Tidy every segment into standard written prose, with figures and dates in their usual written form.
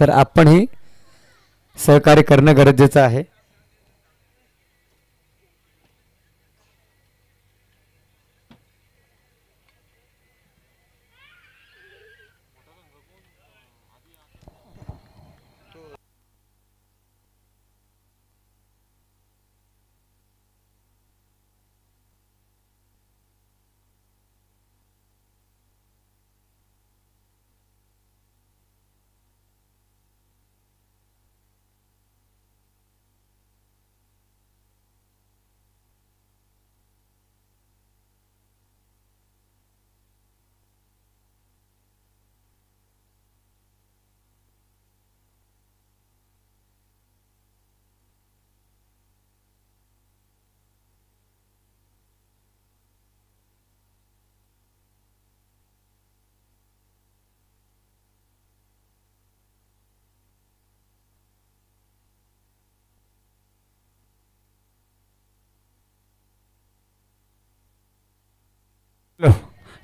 तर आपणही सहकार्य करणं गरजेचं आहे.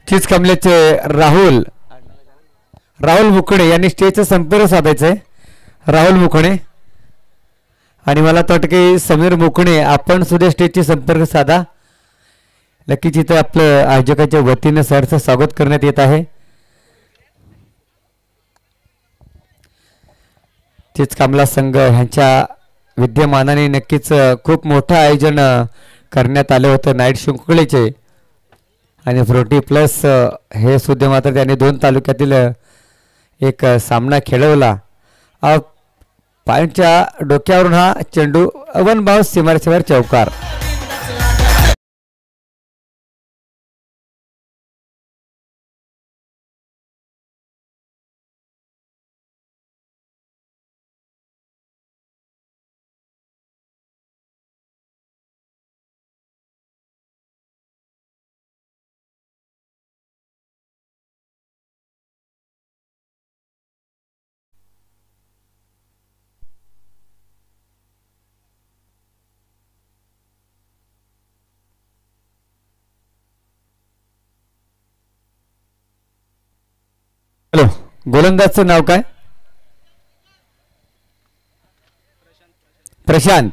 चीज कमलेचे राहुल राहुल मुकणे यांनी स्टेजचा संपर्क साधायचा आहे. राहुल मुकणे आणि मला तर वाटतं की समीर मुकणे आपण सुद्धा स्टेजचे संपर्क साधा. नक्कीच इथं आपलं आयोजकाच्या वतीनं सरचं स्वागत करण्यात येत आहे. चीज कमला संघ ह्यांच्या विद्यमानाने नक्कीच खूप मोठं आयोजन करण्यात आलं होतं नाईट शृंखलेचे आणि फ्रोटी प्लस हे सुद्धा मात्र त्यांनी 2 तालुक्यातील एक सामना खेळवला. पॉईंटच्या डोक्यावरून हा चेंडू वन बाउन्स सीमारेषेवर चौकार. हॅलो, गोलंदाजचं नाव काय? प्रशांत.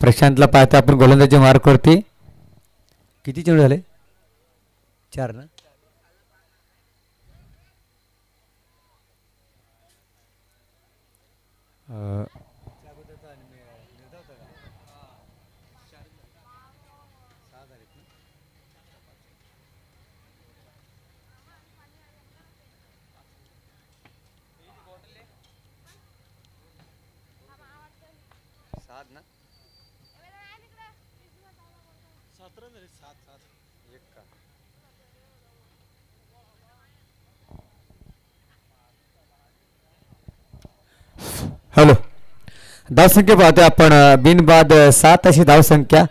प्रशांतला पाहता आपण गोलंदाजी मार्कवरती. किती चेंडू झाले? 4 ना. हॅलो, धावसंख्या पाहतो आपण बिनबाद 7 अशी धावसंख्या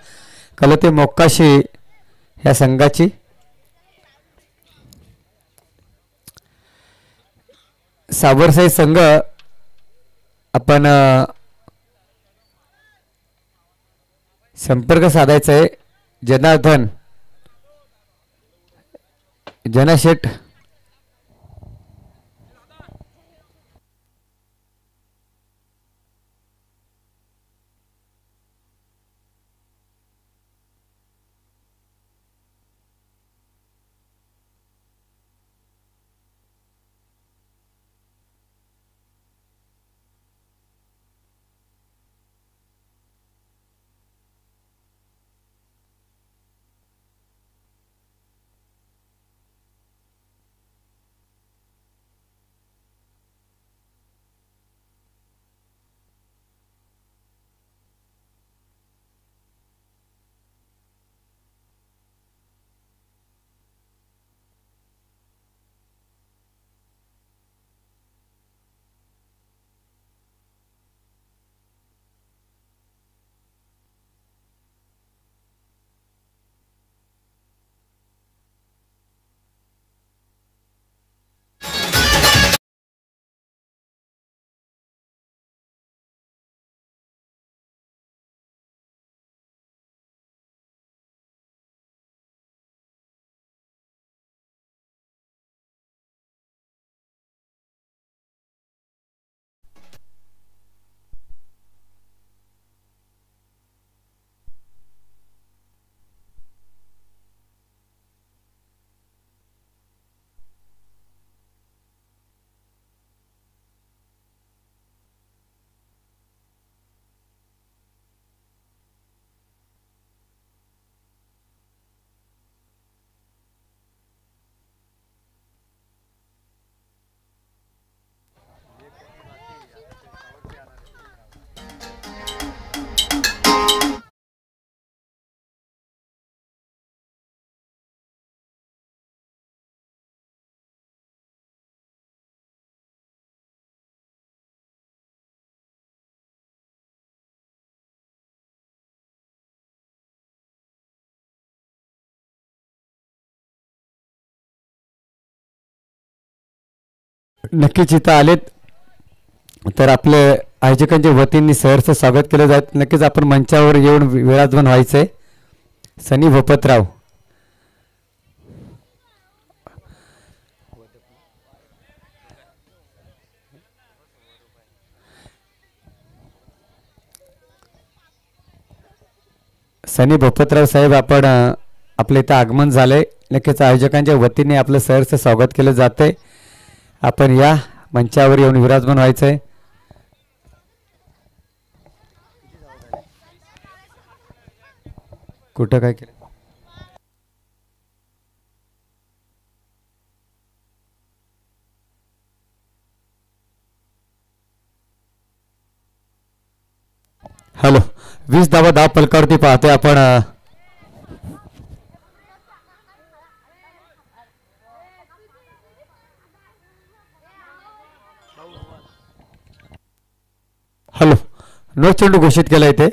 कलोते मोक्काशी ह्या संघाची. सावरसाई संघ आपण संपर्क साधायचा आहे. जनार्दन जनशेठ नक्कीच इथं आलेत तर आपले आयोजकांच्या वतीने सहर्ष स्वागत केलं जात. नक्कीच आपण मंचावर येऊन विराजमान व्हायचंय. सनी भोपतराव सनी भोपतराव साहेब आपण आपल्या इथं आगमन झालंय. नक्कीच आयोजकांच्या वतीने आपलं सहर्ष स्वागत केलं जातंय. आपण या मंचावर येऊन विराजमान व्हायचंय. कुठं काय केलं. हॅलो 20 धावा धाव फलकावरती पाहतोय आपण. हॅलो नो चेंडू घोषित केला इथे.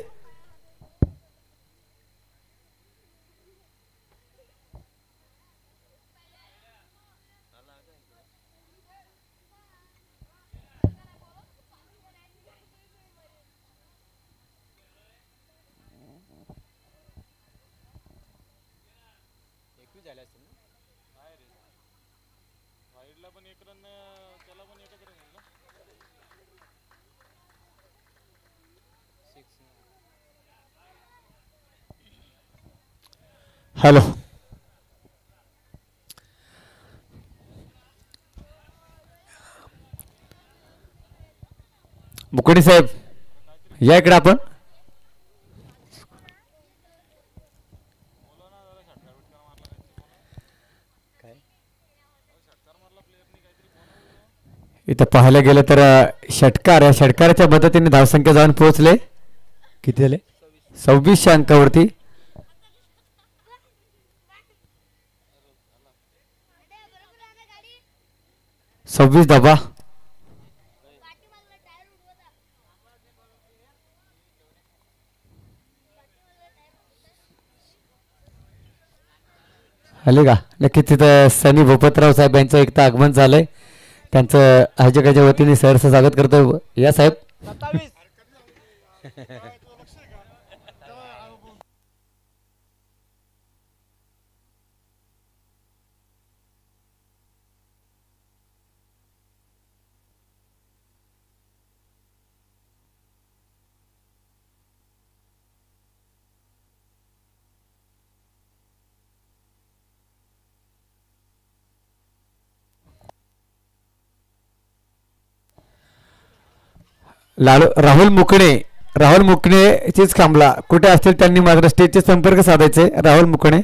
हॅलो मुकुंडी साहेब या इकडे आपण. इथं पाहायला गेलं तर षटकार या षटकाराच्या मदतीने धावसंख्या जाऊन पोहोचले. किती झाले 26 अंकावरती. सव्वीस धावा. आले का. नक्कीच तिथं सनी भोपतराव साहेब यांचं एक तर आगमन झालंय. त्यांचं आयोजकाच्या वतीने सहर्ष स्वागत करतो. या साहेब. राहुल मुकणे चीच थांबला. कुठे असतील त्यांनी मात्र स्टेजचे संपर्क साधायचे. राहुल मुकणे.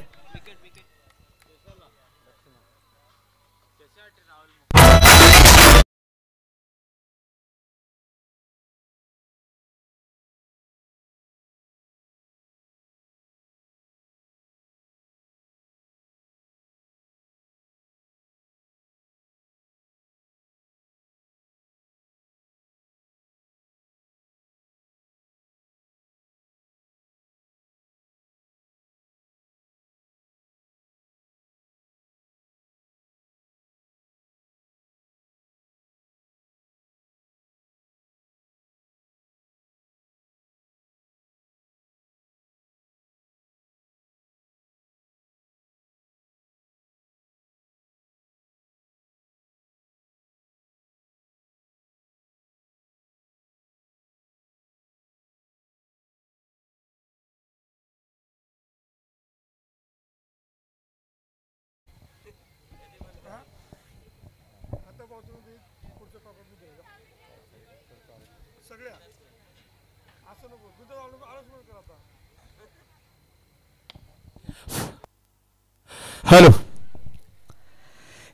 हॅलो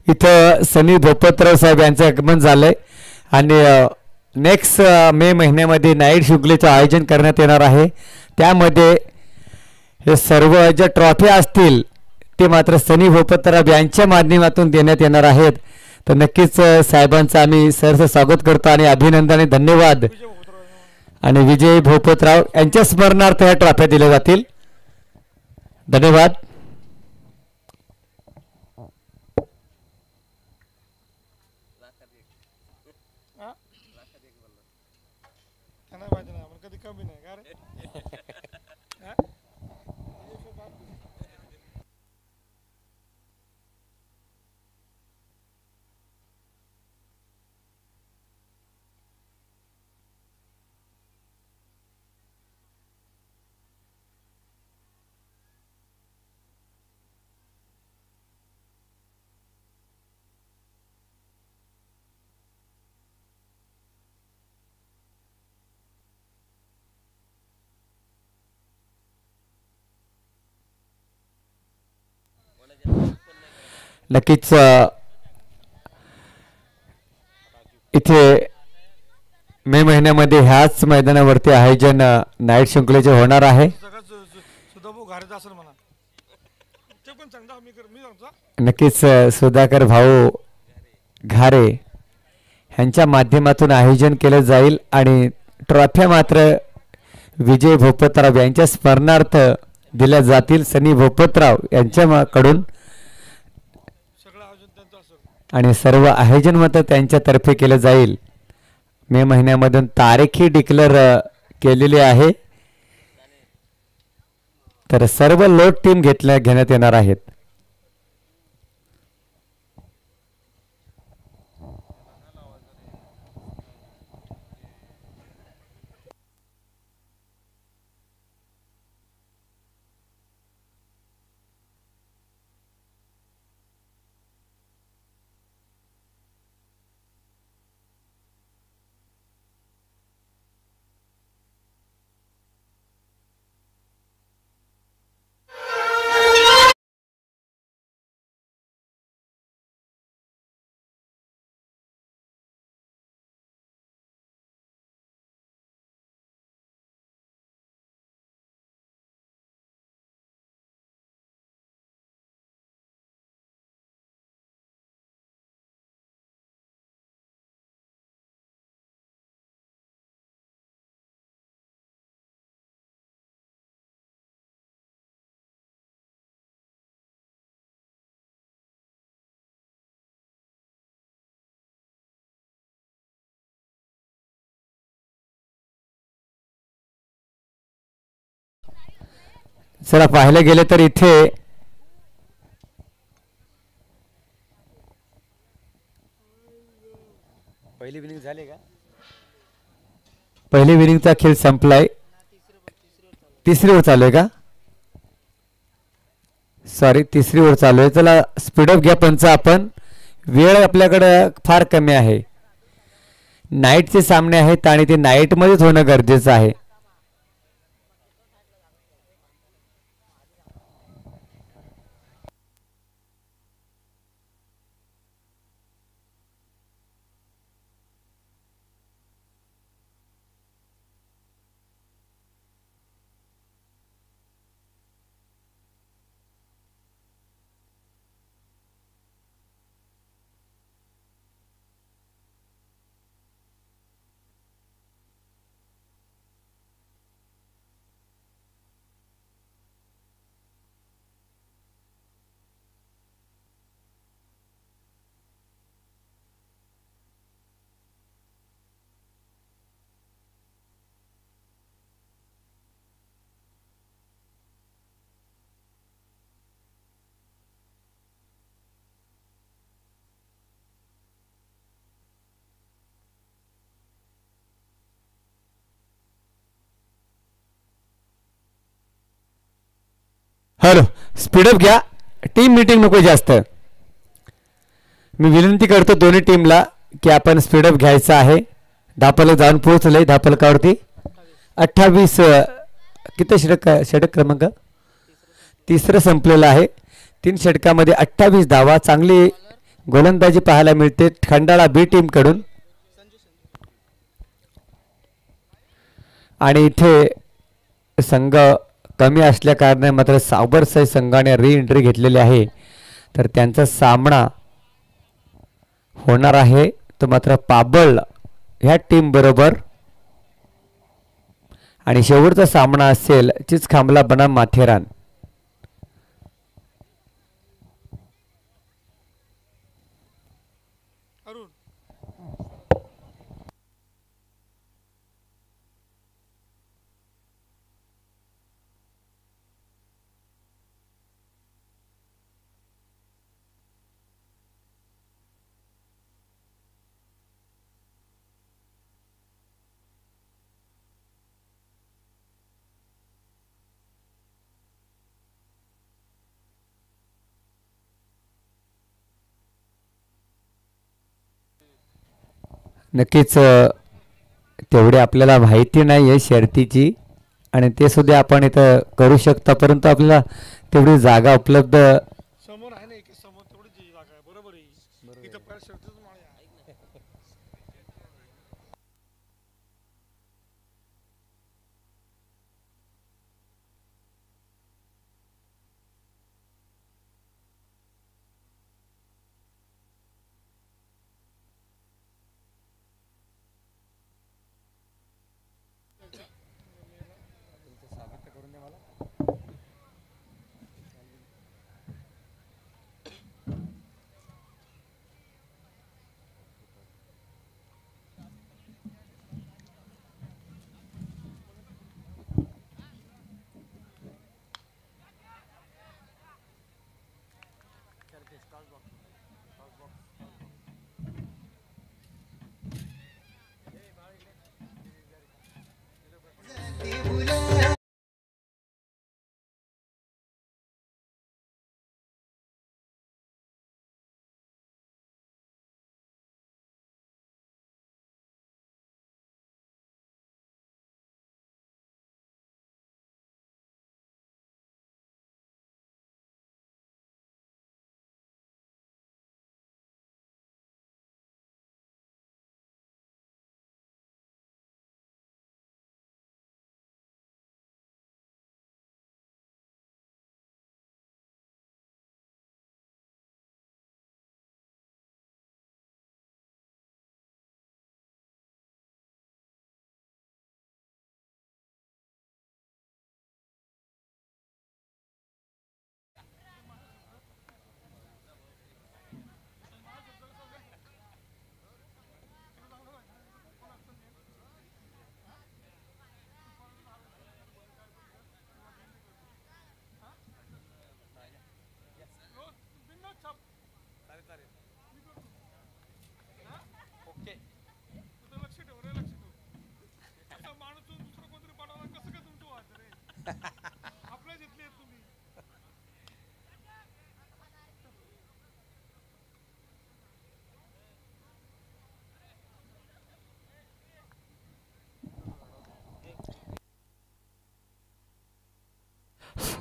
इथं सनी भोपतराव साहेब यांचं आगमन झालंय आणि नेक्स्ट मे महिन्यामध्ये नाईट शुक्लेचं आयोजन करण्यात येणार आहे. त्यामध्ये हे सर्व ज्या ट्रॉफी असतील ते मात्र सनी भोपतराव यांच्या माध्यमातून देण्यात येणार आहेत. तर नक्कीच साहेबांचं आम्ही सहर्ष स्वागत करतो आणि अभिनंदन आणि धन्यवाद. आणि विजय भोपतराव यांच्या स्मरणार्थ ह्या ट्रॉफ्या दिल्या जातील. धन्यवाद. नक्कीच इथे मे महिन्यामध्ये ह्याच मैदानावरती आयोजन नाईट शृंखलेचे होणार आहे. नक्कीच सुधाकर भाऊ घारे ह्यांच्या माध्यमातून आयोजन केलं जाईल आणि ट्रॉफ्या मात्र विजय भोपतराव यांच्या स्मरणार्थ दिल्या जातील. सनी भोपतराव यांच्याकडून आणि सर्व आयोजन मात्र त्यांच्यातर्फे केलं जाईल. मे महिन्यामधून तारीखही डिक्लेअर केलेली आहे. तर सर्व लोट टीम घेण्यात येणार आहेत. चला पाहायला गेले तर इथे पहिली विनिंग झाली का? पहिली विनिंगचा खेळ संपलाय. तिसरी ओव्हर चालू आहे का? सॉरी, तिसरी ओव्हर चालू आहे. चला स्पीडअप घ्या पंच. आपण वेळ आपल्याकडे फार कमी आहे. नाईटचे सामने आहेत आणि ते नाईटमध्येच होणं गरजेचं आहे. हॅलो, स्पीडअप घ्या. टीम मीटिंग नको जास्त. मी विनंती करतो दोन्ही टीमला की आपण स्पीडअप घ्यायचं आहे. धापल जाऊन पोहोचलंय धापलकावरती. 28 किती षटक क्रमांक तिसरं संपलेलं आहे. 3 षटकामध्ये 28 धावा. चांगली गोलंदाजी पाहायला मिळते खंडाळा बी टीम कडून. आणि इथे संघ कमी असल्या कारणाने मात्र साबरसाई संघाने री एंट्री घेतलेली आहे. तर त्यांचा सामना होणार आहे तो मात्र पाबळ ह्या टीम बरोबर. आणि शेवटचा सामना असेल चिचखांबला बनाम माथेरान. नक्कीच तेवढे आपल्याला माहिती नाही आहे शर्तीची आणि ते सुद्धा आपण इथं करू शकता. परंतु आपल्याला तेवढी जागा उपलब्ध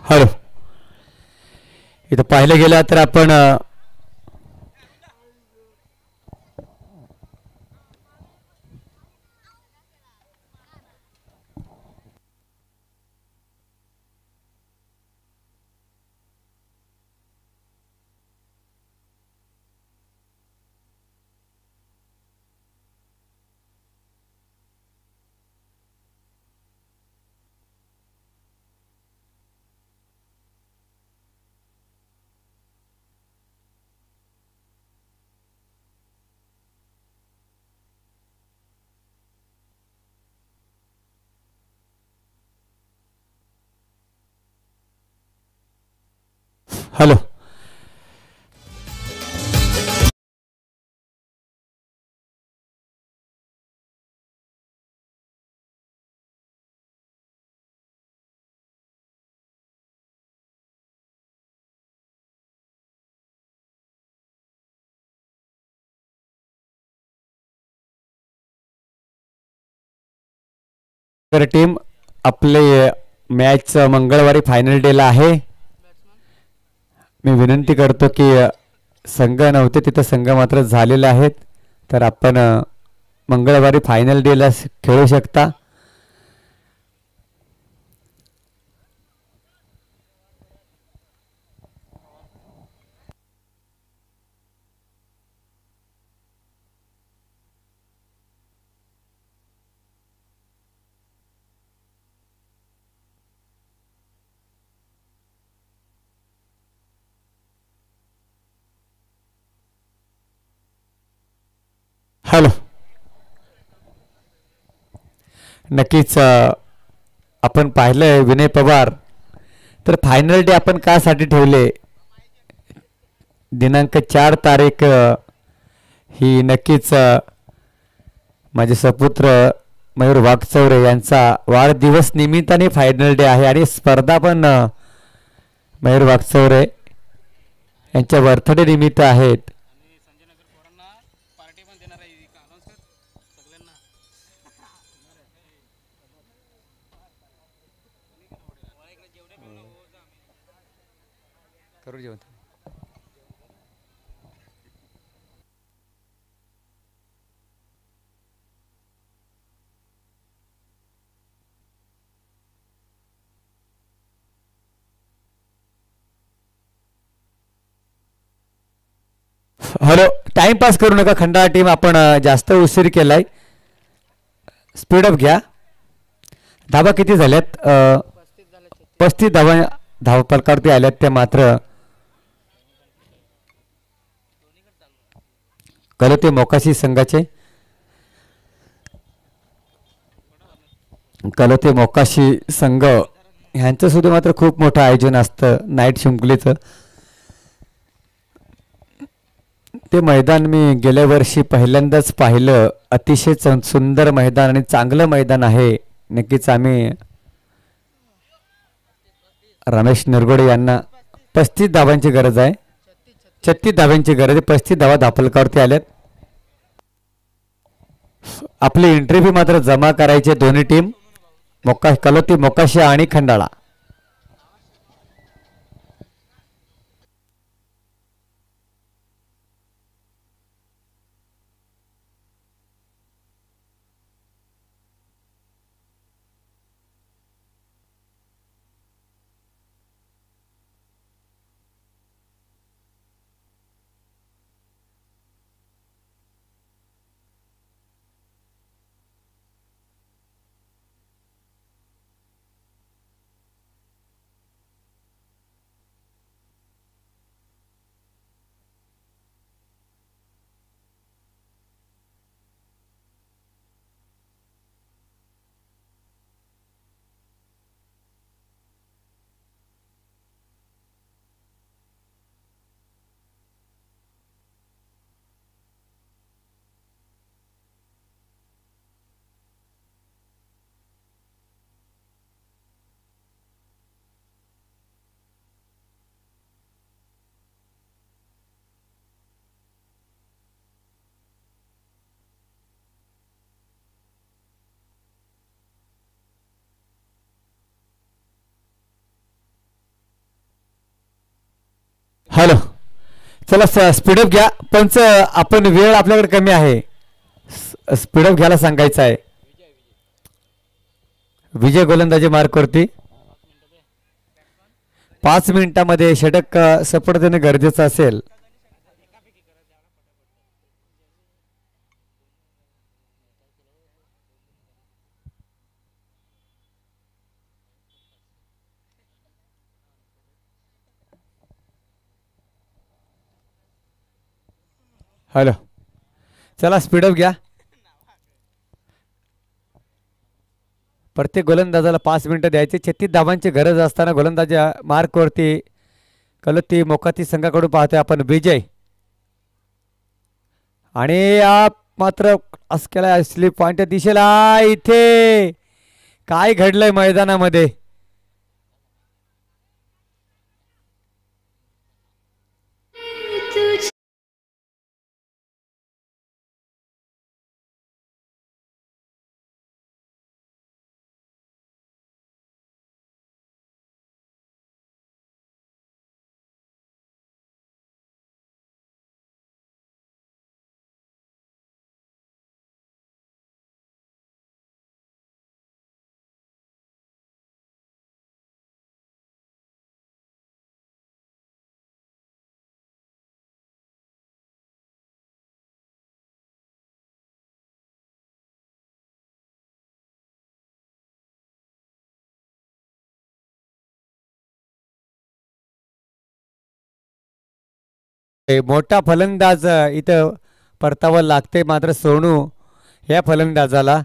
हॅलो. इथं पाहिलं गेलं तर आपण हॅलो. तर टीम आपले मॅच मंगळवारी फायनल डेला आहे. मी विनंती करतो की संघ नव्हते तिथं संघ मात्र झालेले आहेत. तर आपण मंगळवारी फायनल डेला खेळू शकता. हॅलो. नक्कीच आपण पाहिलंय विनय पवार. तर फायनल डे आपण कासाठी ठेवले दिनांक 4 तारीख ही नक्कीच माझे सपुत्र मयूर वाघचौरे यांचा वाढदिवस निमित्ताने फायनल डे आहे आणि स्पर्धा पण मयूर वाघचौरे यांच्या बर्थडे निमित्त आहेत. करू जेवण. हॅलो. टाइमपास करू नका खंडाळा टीम. आपण जास्त उशीर केलाय. स्पीडअप घ्या. धाबा किती झाल्यात? 35 धावा धावपलकावरती आल्यात. त्या मात्र कलोते मोकाशी संघाचे कलोते मोकाशी संघ ह्यांचं सुद्धा मात्र खूप मोठं आयोजन असतं नाईट शृंखलेचं. ते मैदान मी गेल्या वर्षी पहिल्यांदाच पाहिलं. अतिशय सुंदर मैदान आणि चांगलं मैदान आहे. नक्कीच आम्ही रमेश निरगुडे यांना 35 धावांची गरज आहे. 36 धावांची गरज आहे. 35 धावा धापलकावरती आल्यात. आपली एंट्री फी मात्र जमा करायची दोन्ही टीम कलोती मोकाशी आणि खंडाळा. हॅलो, चला स्पीडअप घ्या. पंच, आपण वेळ आपल्याकडे कमी आहे. स्पीडअप घ्यायला सांगायचं आहे. विजय गोलंदाजी मार्कवरती 5 मिनिटांमध्ये षटक सपोर्ट देणे गरजेचं असेल. हॅलो, चला स्पीडअप घ्या. प्रत्येक गोलंदाजाला 5 मिनिटं द्यायचे. 36 धावांची गरज असताना गोलंदाजी मार्कवरती कलोती मोकाती संघाकडून पाहतोय आपण विजय. आणि मात्र असकेला स्लिप पॉइंट दिशेला. इथे काय घडलंय मैदानामध्ये? मोठा फलंदाज इथं परतावं लागते. मात्र सोनू या फलंदाजाला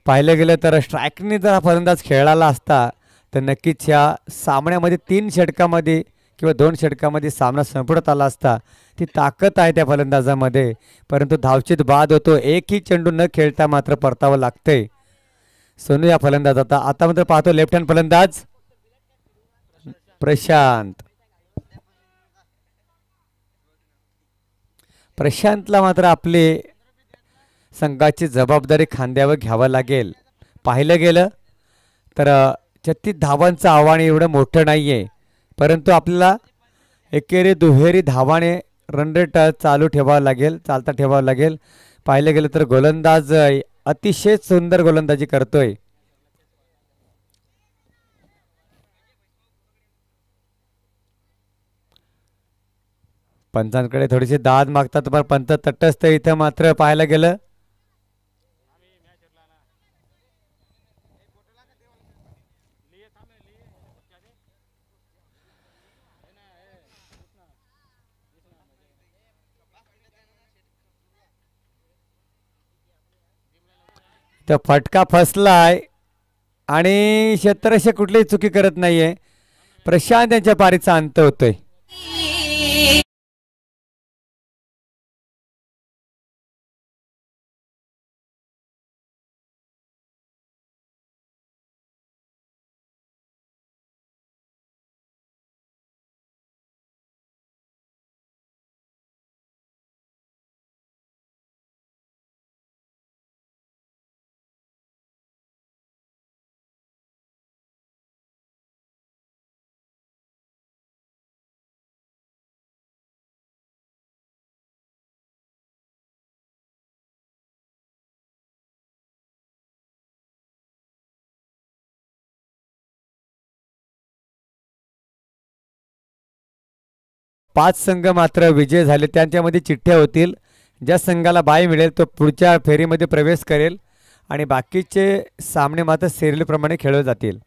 पाहिलं गेलं तर स्ट्राईकने जर हा फलंदाज खेळाला असता तर नक्कीच या सामन्यामध्ये 3 षटकामध्ये किंवा 2 षटकामध्ये सामना संपवत आला असता. ती ताकद आहे त्या फलंदाजामध्ये. परंतु धावचित बाद होतो. एकही चेंडू न खेळता मात्र परतावं लागते सोनू या फलंदाज. आता मात्र पाहतो लेफ्ट हँड फलंदाज प्रशांतला मात्र आपले संघाची जबाबदारी खांद्यावर घ्यावं लागेल. पाहिलं गेलं तर 36 धावांचं आव्हान एवढं मोठं नाही आहे. परंतु आपल्याला एकेरी दुहेरी धावाने रन रेट चालू ठेवावं लागेल, चालता ठेवावं लागेल. पाहिलं गेलं तर गोलंदाज अतिशय सुंदर गोलंदाजी करतोय. पंचांकडे थोडीशी दाद मागतात पण पंच तटस्थ. इथं मात्र पाहायला गेलं तर फटका फसलाय आणि क्षेत्ररक्षक कुठलीही चुकी करत नाहीये. प्रशांत यांच्या पारीचा अंत होतोय. 5 संघ मात्र विजय झाले. त्यांच्यामध्ये चिठ्ठ्या होतील. ज्या संघाला बाय मिळेल तो पुढच्या फेरीमध्ये प्रवेश करेल आणि बाकीचे सामने मात्र सिरियलप्रमाणे खेळले जातील.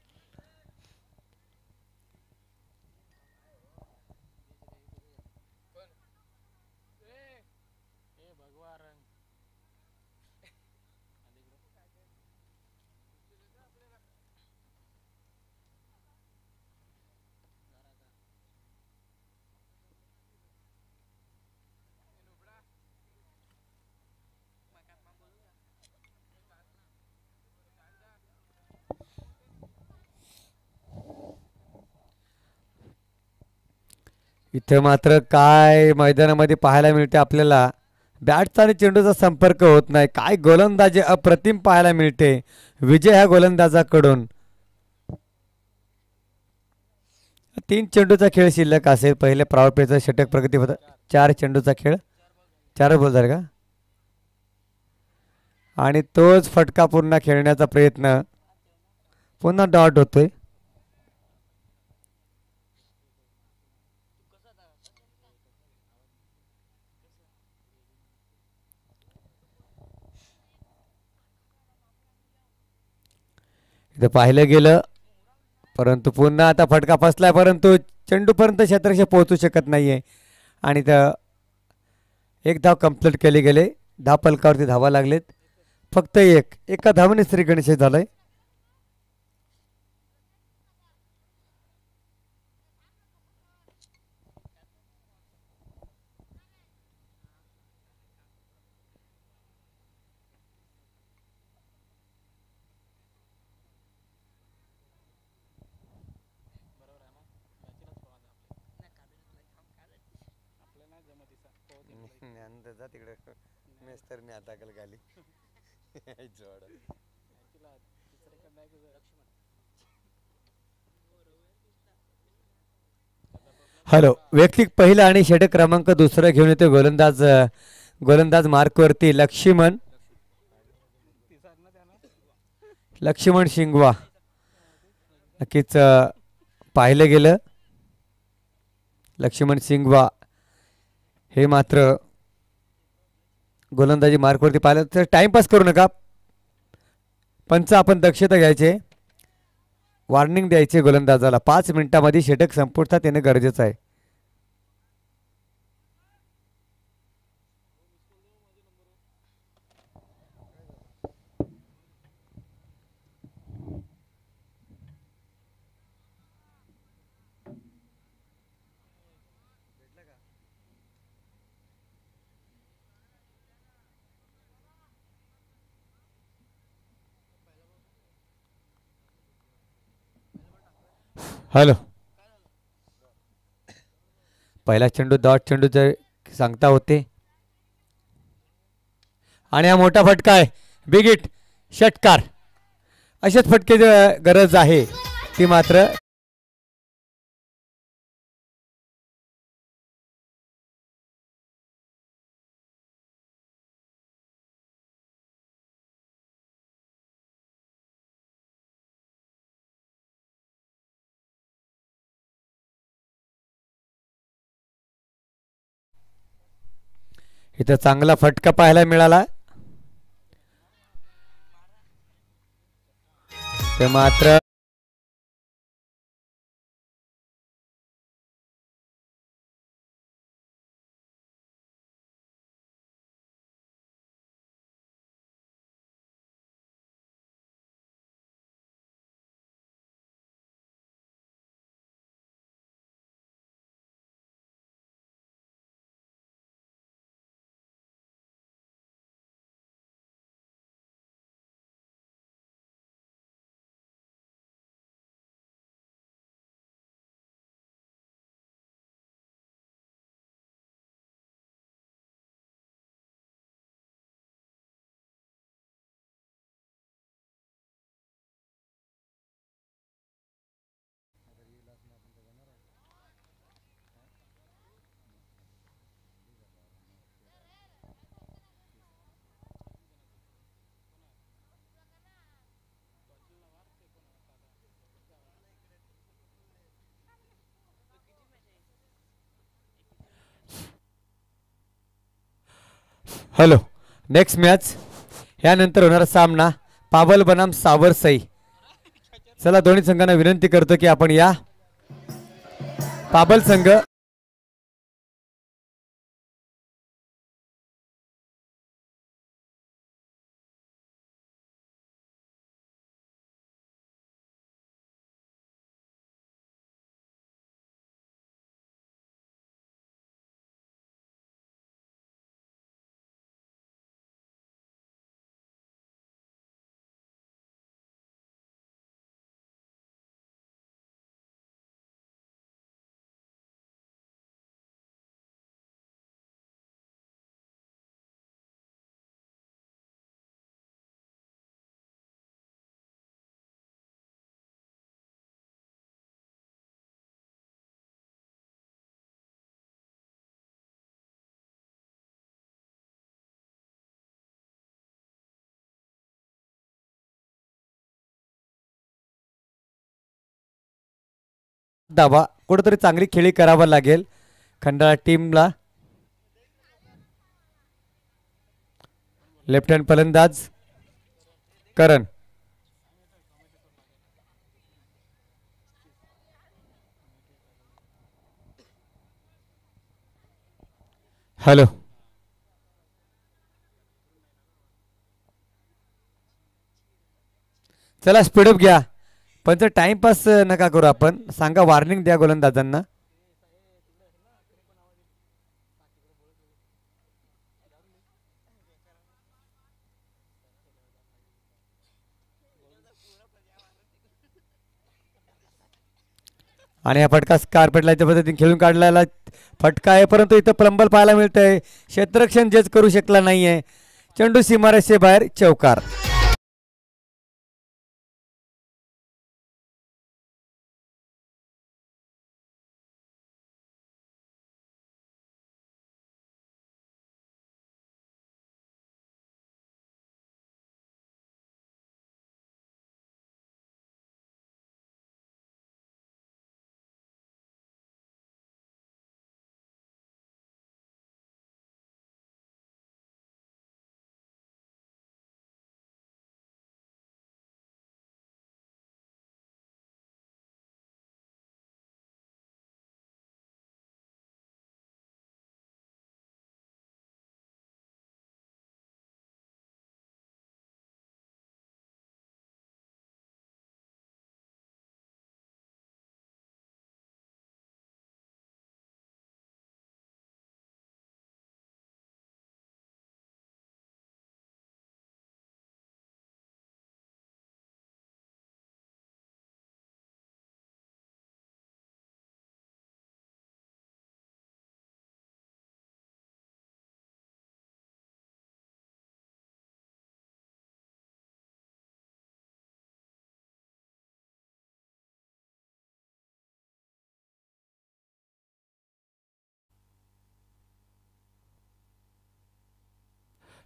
इथे मात्र काय मैदानामध्ये पाहायला मिळते आपल्याला, बॅटचा आणि चेंडूचा संपर्क होत नाही. काय गोलंदाजी अप्रतिम पाहायला मिळते विजय ह्या गोलंदाजाकडून. 3 चेंडूचा खेळ शिल्लक असेल. पहिले प्रावपेचा षटक प्रगती होता. 4 चेंडूचा खेळ, 4 बॉल झाले का, आणि तोच फटका पुन्हा खेळण्याचा प्रयत्न, पुन्हा डॉट होतोय. इथं पाहिलं गेलं परंतु पुन्हा आता फटका फसलाय, परंतु चेंडूपर्यंत क्षेत्ररक्षक पोहोचू शकत नाहीये आणि तर एक धाव कंप्लीट केली गेले. धाव फलकावरती धावा लागलेत. फक्त एका धावाने श्रीगणेश झालंय. तिकडे मेस्तरने आता गाली हॅलो, वैयक्तिक पहिला आणि षटक क्रमांक दुसरा घेऊन येतो गोलंदाज मार्कवरती लक्ष्मण शिंगवा. नक्कीच पाहिलं गेलं लक्ष्मण शिंगवा हे मात्र गोलंदाजी मार्कवरती पाहिलं तर टाइमपास करू नका. पंच आपण दक्षता घ्यायचे, वॉर्निंग द्यायचे गोलंदाजाला. 5 मिनिटांमध्ये षटक संपुष्टात येणं गरजेचं आहे. हॅलो, पहिला चेंडू डॉट चेंडूचे सांगता होते आणि हा मोठा फटका आहे. बिग हिट, षटकार. अशाच फटकेची गरज आहे ती मात्र इथं चांगला फटका पाहायला मिळाला. ते मात्र हॅलो. नेक्स्ट मॅच यानंतर होणारा सामना पाबल बनाम सावरसई. चला दोन्ही संघांना विनंती करतो की आपण या. पाबल संघ धावा कुठेतरी चांगली खेळी करावा लागेल खंडाळा टीमला. लेफ्ट हँड फलंदाज करण. हॅलो. चला स्पीडअप घ्या पण जर टाइमपास नका करू. आपण सांगा वॉर्निंग द्या गोलंदाजांना. आणि हा फटका कार्पेटला त्या पद्धतीने खेळून काढलेला फटका आहे परंतु इथं प्लंबल पाहायला मिळतंय. क्षेत्ररक्षण जज करू शकला नाहीये. चेंडू सीमारेषे बाहेर चौकार.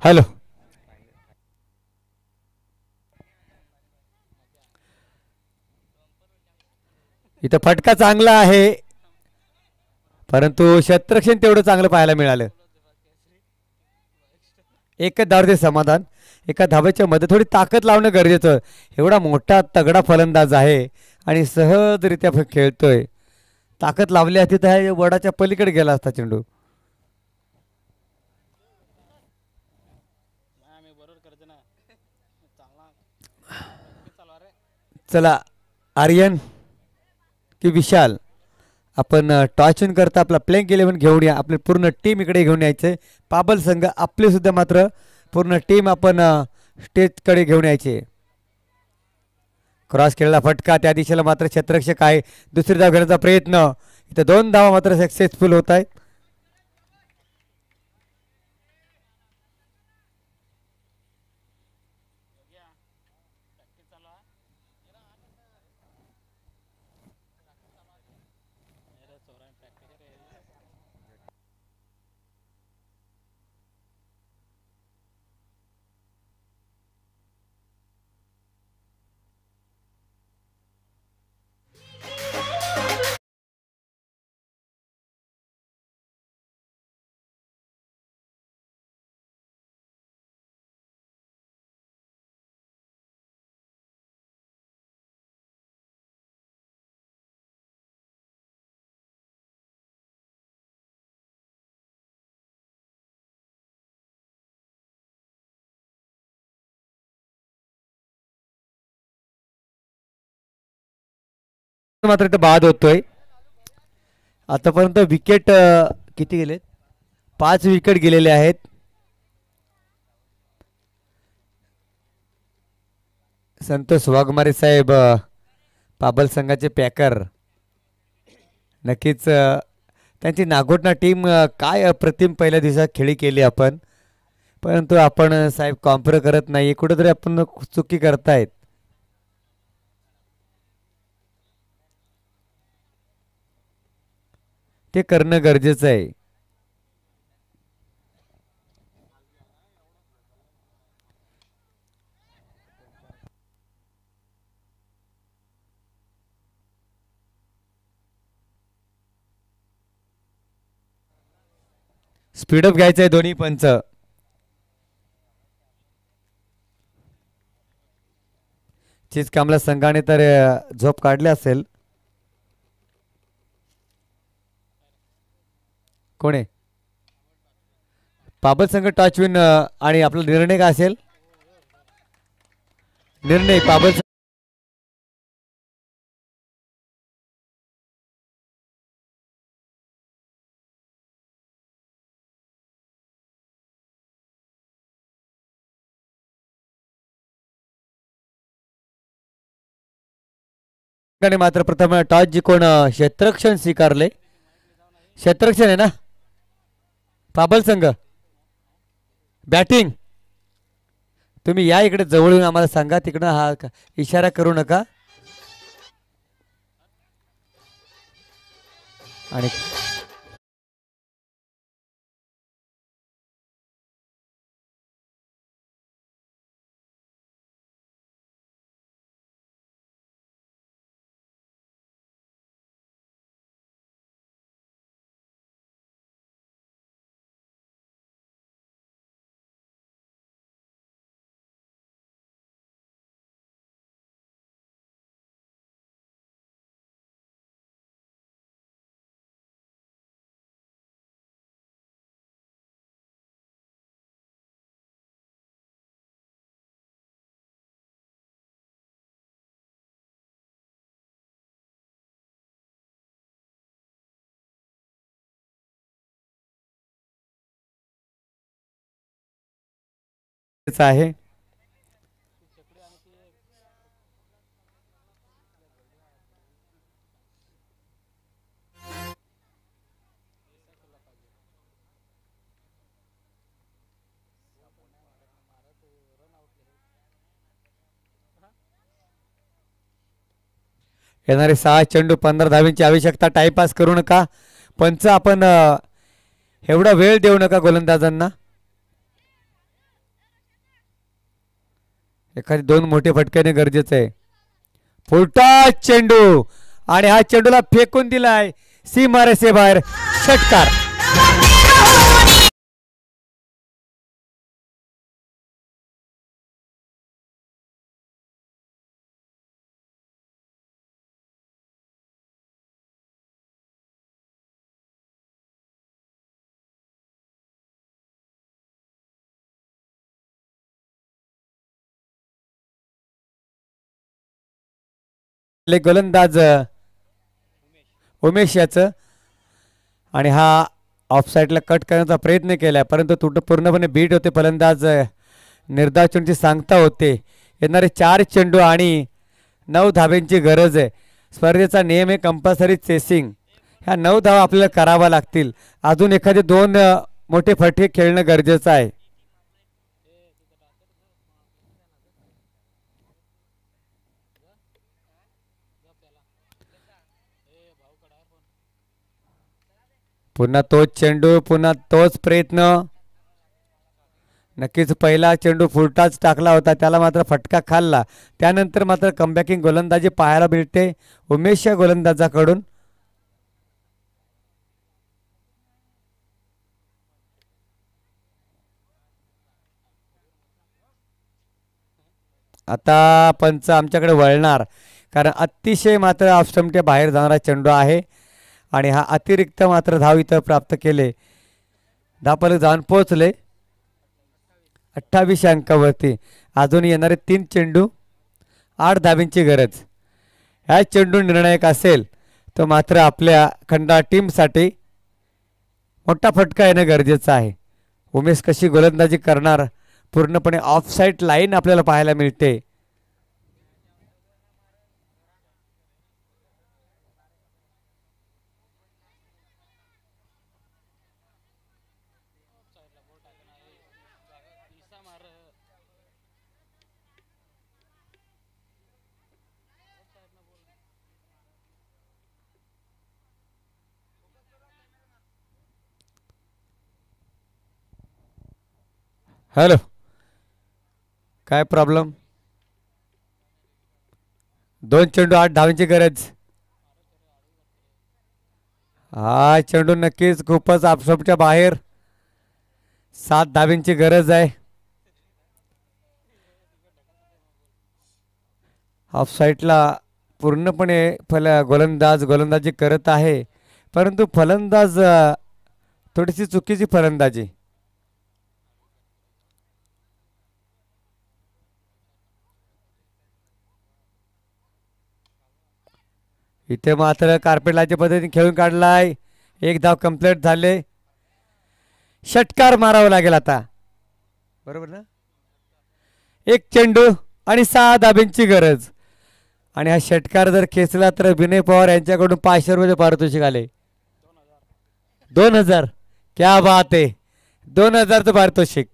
हॅलो. इथं फटका चांगला आहे परंतु क्षेत्ररक्षण तेवढं चांगलं पाहायला मिळालं. एकच धावते समाधान. एका धावेच्या मध्ये थोडी ताकद लावणं गरजेचं. एवढा मोठा तगडा फलंदाज आहे आणि सहजरित्या खेळतोय. ताकद लावली असती तर वडाच्या पलीकडे गेला असता चेंडू. चला आर्यन की विशाल आपण टॉस इन करता आपला प्लेइंग 11 घेऊन या. आपली पूर्ण टीम इकडे घेऊन यायचे. पाबल संघ आपले सुद्धा मात्र पूर्ण टीम आपण स्टेजकडे घेऊन यायचे. क्रॉस केलेला फटका त्या दिशेला मात्र क्षेत्ररक्षक आहे. दुसरी धाव घेण्याचा प्रयत्न. इथं 2 धावा मात्र सक्सेसफुल होत आहेत. मात्र इथं बाद होतोय. आतापर्यंत विकेट किती गेलेत? 5 विकेट गेलेले आहेत. संतोष वाघमारे साहेब पाबल संघाचे पॅकर. नक्कीच त्यांची नागोठणा टीम काय अप्रतिम पहिल्या दिवसात खेळी केली आपण, परंतु आपण साहेब कॉम्पेअर करत नाही. कुठेतरी आपण चुकी करतायत. ते करणं गरजेचं आहे. स्पीडअप घ्यायचं आहे दोन्ही पंच. चीज कामला संघाने तर झोप काढले असेल. कोण आहे? पाबल संघ टॉच विन. आणि आपला निर्णय काय असेल? निर्णय पाबल मात्र प्रथम टॉस जिंकून क्षेत्ररक्षण स्वीकारले. क्षेत्ररक्षण आहे ना पाबल संघ. बॅटिंग तुम्ही या इकडे जवळ येऊन आम्हाला सांगा. तिकडं हा इशारा करू नका. आणि आहे येणारे 6 चेंडू 15 धावींची आवश्यकता. टाइमपास करू नका पंच. आपण एवढा वेळ देऊ नका गोलंदाजांना. एखादी 2 मोठे फटक्याने गरजेचं आहे. फुलटा चेंडू आणि हा चेंडूला फेकून दिलाय सीमारेषे बाहेर. षटकार. गोलंदाज उमेश याचं. आणि हा ऑफसाईडला कट करण्याचा प्रयत्न केला परंतु पूर्णपणे बीट होते. फलंदाज निर्धाव चेंडूची सांगता होते. येणारे 4 चेंडू आणि 9 धाब्यांची गरज आहे. स्पर्धेचा नियम आहे कंपल्सरी चेसिंग. ह्या 9 धावा आपल्याला कराव्या लागतील. अजून एखादे 2 मोठे फटके खेळणं गरजेचं आहे. पुन्हा तोच चेंडू. पुन्हा तोच प्रयत्न. नक्कीच पहिला चेंडू फुलटाच टाकला होता. त्याला मात्र फटका खाल्ला. त्यानंतर मात्र कमबॅकिंग गोलंदाजी पाहायला मिळते उमेश या गोलंदाजाकडून. आता पंच आमच्याकडे वळणार कारण अतिशय मात्र ऑफस्टंपच्या बाहेर जाणारा चेंडू आहे. आणि हा अतिरिक्त मात्र धाव इथं प्राप्त केले. धापल जाऊन पोहोचले 28 अंकावरती. अजून येणारे 3 चेंडू 8 धाबींची गरज. हा चेंडू निर्णायक असेल तर मात्र आपल्या खंडा टीमसाठी मोठा फटका येणं गरजेचं आहे. उमेश कशी गोलंदाजी करणार, पूर्णपणे ऑफ साईड लाईन आपल्याला पाहायला मिळते. हॅलो, काय प्रॉब्लेम? 2 चेंडू 8 धावांची गरज. हा चेंडू नक्कीच खूपच आपसोपच्या बाहेर. 7 धावांची गरज आहे. ऑफ साईडला पूर्णपणे गोलंदाजी करत आहे, परंतु फलंदाज थोडीशी चुकीची फलंदाजी. इथे मात्र कार्पेटलाच्या पद्धतीने खेळून काढलाय. 1 धाव कंप्लीट झाले. षटकार मारावा लागेल आता, बरोबर ना? 1 चेंडू आणि 6 धाब्यांची गरज. आणि हा षटकार जर खेचला तर विनय पवार यांच्याकडून 500 रुपये पारितोषिक आले. 2000, क्या बात आहे. 2000चं पारितोषिक.